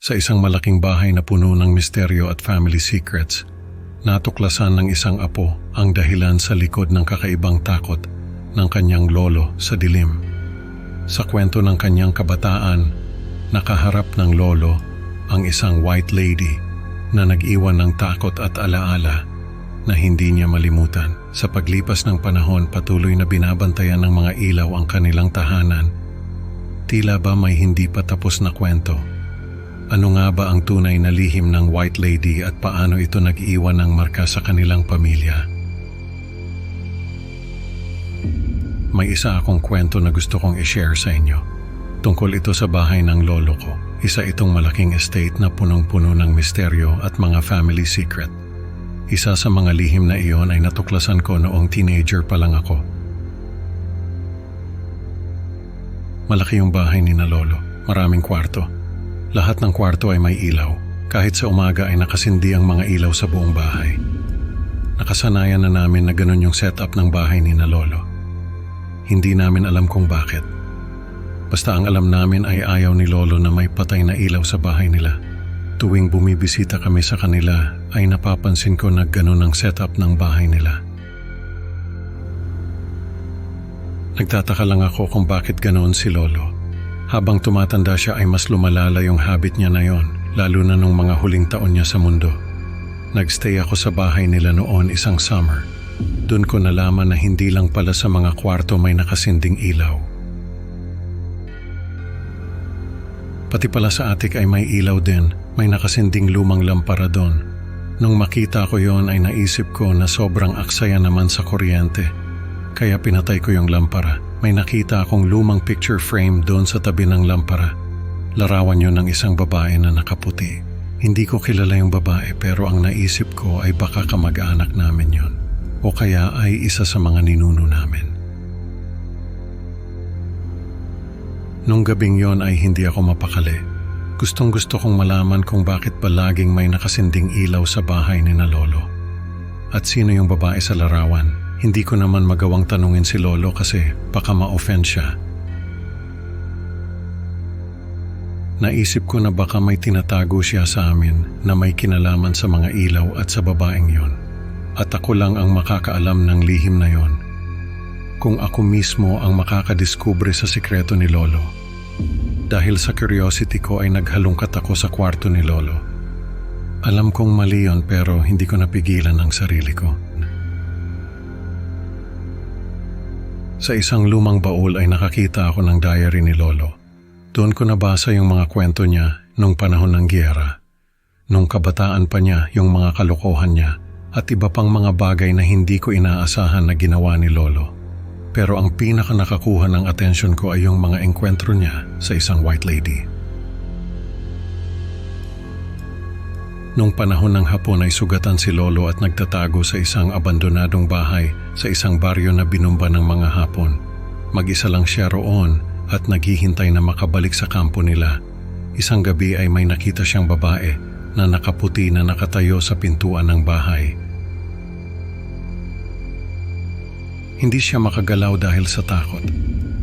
Sa isang malaking bahay na puno ng misteryo at family secrets, natuklasan ng isang apo ang dahilan sa likod ng kakaibang takot ng kanyang lolo sa dilim. Sa kwento ng kanyang kabataan, nakaharap ng lolo ang isang white lady na nag-iwan ng takot at alaala na hindi niya malimutan. Sa paglipas ng panahon, patuloy na binabantayan ng mga ilaw ang kanilang tahanan. Tila ba may hindi pa tapos na kwento? Ano nga ba ang tunay na lihim ng white lady at paano ito nag-iwan ng marka sa kanilang pamilya? May isa akong kwento na gusto kong i-share sa inyo. Tungkol ito sa bahay ng lolo ko. Isa itong malaking estate na punong-puno ng misteryo at mga family secret. Isa sa mga lihim na iyon ay natuklasan ko noong teenager pa lang ako. Malaki yung bahay ni na lolo. Maraming kwarto. Lahat ng kwarto ay may ilaw. Kahit sa umaga ay nakasindi ang mga ilaw sa buong bahay. Nakasanayan na namin na ganun yung setup ng bahay ni na lolo. Hindi namin alam kung bakit. Basta ang alam namin ay ayaw ni lolo na may patay na ilaw sa bahay nila. Tuwing bumibisita kami sa kanila ay napapansin ko na ganun ang setup ng bahay nila. Nagtataka lang ako kung bakit ganoon si lolo. Habang tumatanda siya ay mas lumalala yung habit niya na yon, lalo na nung mga huling taon niya sa mundo. Nagstay ako sa bahay nila noon isang summer. Doon ko nalaman na hindi lang pala sa mga kwarto may nakasinding ilaw. Pati pala sa attic ay may ilaw din, may nakasinding lumang lampara doon. Nung makita ko yon ay naisip ko na sobrang aksaya naman sa kuryente. Kaya pinatay ko yung lampara. May nakita akong lumang picture frame doon sa tabi ng lampara. Larawan yun ng isang babae na nakaputi. Hindi ko kilala yung babae pero ang naisip ko ay baka kamag-anak namin yon. O kaya ay isa sa mga ninuno namin. Nung gabing yon ay hindi ako mapakali. Gustong-gusto kong malaman kung bakit ba laging may nakasinding ilaw sa bahay ni na lolo. At sino yung babae sa larawan? Hindi ko naman magawang tanungin si lolo kasi baka ma-offend siya. Naisip ko na baka may tinatago siya sa amin na may kinalaman sa mga ilaw at sa babaeng yon. At ako lang ang makakaalam ng lihim na yon. Kung ako mismo ang makakadiskubre sa sikreto ni lolo. Dahil sa curiosity ko ay naghalungkat ako sa kwarto ni lolo. Alam kong mali yon pero hindi ko napigilan ang sarili ko. Sa isang lumang baul ay nakakita ako ng diary ni lolo. Doon ko nabasa yung mga kwento niya nung panahon ng giyera. Nung kabataan pa niya yung mga kalokohan niya at iba pang mga bagay na hindi ko inaasahan na ginawa ni lolo. Pero ang pinaka nakakuha ng atensyon ko ay yung mga engkwentro niya sa isang white lady. Nung panahon ng hapon ay sugatan si lolo at nagtatago sa isang abandonadong bahay sa isang baryo na binumba ng mga Hapon. Mag-isa lang siya roon at naghihintay na makabalik sa kampo nila. Isang gabi ay may nakita siyang babae na nakaputi na nakatayo sa pintuan ng bahay. Hindi siya makagalaw dahil sa takot.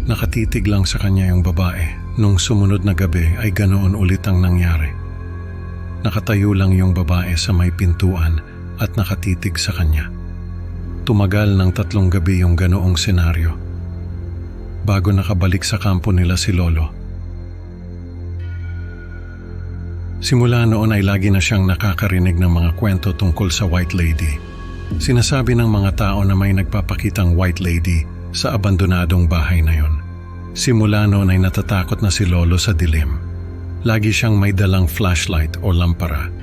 Nakatitig lang sa kanya yung babae. Nung sumunod na gabi ay ganoon ulit ang nangyari. Nakatayo lang yung babae sa may pintuan at nakatitig sa kanya. Tumagal ng 3 gabi yung ganoong senaryo. Bago nakabalik sa kampo nila si lolo. Simula noon ay lagi na siyang nakakarinig ng mga kwento tungkol sa white lady. Sinasabi ng mga tao na may nagpapakitang white lady sa abandonadong bahay na yon. Simula noon ay natatakot na si lolo sa dilim. Lagi siyang may dalang flashlight o lampara.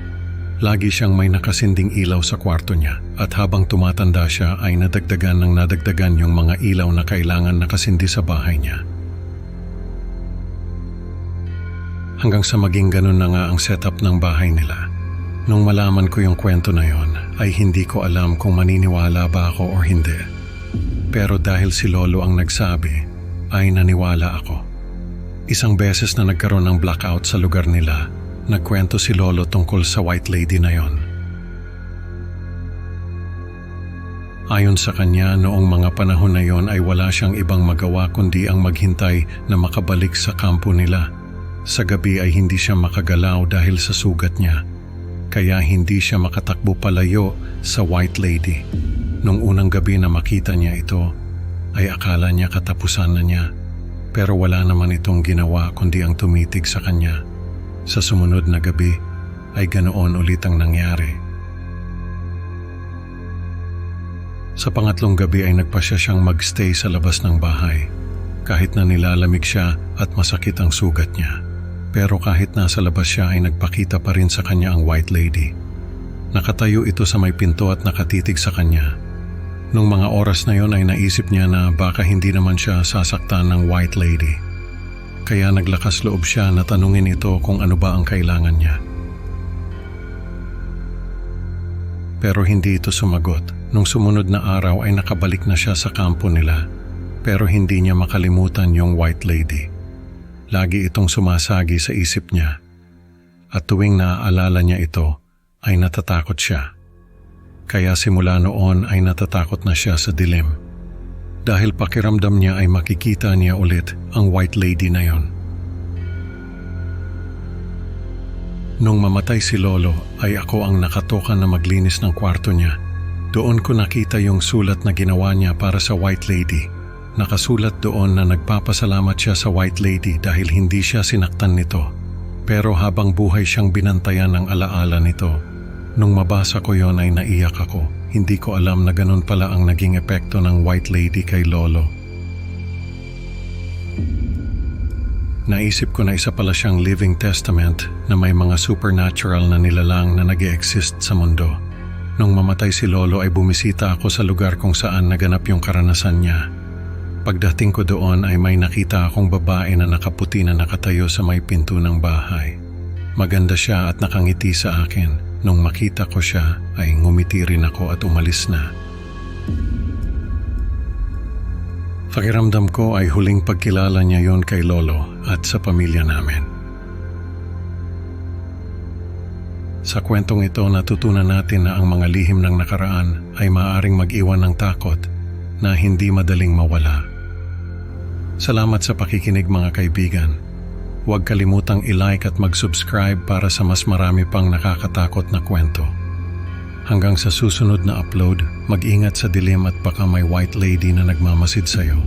Lagi siyang may nakasinding ilaw sa kwarto niya at habang tumatanda siya ay nadagdagan yung mga ilaw na kailangan nakasindi sa bahay niya. Hanggang sa maging ganun na nga ang setup ng bahay nila. Nung malaman ko yung kwento na yon ay hindi ko alam kung maniniwala ba ako o hindi. Pero dahil si lolo ang nagsabi ay naniwala ako. Isang beses na nagkaroon ng blackout sa lugar nila, nagkwento si lolo tungkol sa white lady na yon. Ayon sa kanya, noong mga panahon na yon ay wala siyang ibang magawa kundi ang maghintay na makabalik sa kampo nila. Sa gabi ay hindi siya makagalaw dahil sa sugat niya, kaya hindi siya makatakbo palayo sa White Lady. Nung unang gabi na makita niya ito, ay akala niya katapusan na niya, pero wala naman itong ginawa kundi ang tumitig sa kanya. Sa sumunod na gabi ay ganoon ulit ang nangyari. Sa pangatlong gabi ay nagpasya siyang magstay sa labas ng bahay, kahit na nilalamig siya at masakit ang sugat niya. Pero kahit nasa labas siya ay nagpakita pa rin sa kanya ang White Lady. Nakatayo ito sa may pinto at nakatitig sa kanya. Nung mga oras na yon ay naisip niya na baka hindi naman siya sasaktan ng White Lady. Kaya naglakas loob siya na tanungin ito kung ano ba ang kailangan niya. Pero hindi ito sumagot. Nung sumunod na araw ay nakabalik na siya sa kampo nila, pero hindi niya makalimutan yung White Lady. Lagi itong sumasagi sa isip niya, at tuwing naaalala niya ito ay natatakot siya. Kaya simula noon ay natatakot na siya sa dilim. Dahil pakiramdam niya ay makikita niya ulit ang White Lady na yon. Nung mamatay si Lolo ay ako ang nakatoka na maglinis ng kwarto niya. Doon ko nakita yung sulat na ginawa niya para sa White Lady. Nakasulat doon na nagpapasalamat siya sa White Lady dahil hindi siya sinaktan nito. Pero habang buhay siyang binantayan ng alaala nito. Nung mabasa ko yon ay naiyak ako. Hindi ko alam na ganun pala ang naging epekto ng White Lady kay Lolo. Naisip ko na isa pala siyang living testament na may mga supernatural na nilalang na nag-e-exist sa mundo. Nung mamatay si Lolo ay bumisita ako sa lugar kung saan naganap yung karanasan niya. Pagdating ko doon ay may nakita akong babae na nakaputi na nakatayo sa may pinto ng bahay. Maganda siya at nakangiti sa akin. Nung makita ko siya ay ngumiti rin ako at umalis na. Pakiramdam ko ay huling pagkilala niya yon kay Lolo at sa pamilya namin. Sa kwentong ito natutunan natin na ang mga lihim ng nakaraan ay maaaring mag-iwan ng takot na hindi madaling mawala. Salamat sa pakikinig mga kaibigan. Huwag kalimutang i-like at mag-subscribe para sa mas marami pang nakakatakot na kwento. Hanggang sa susunod na upload, mag-ingat sa dilim at baka may White Lady na nagmamasid sa'yo.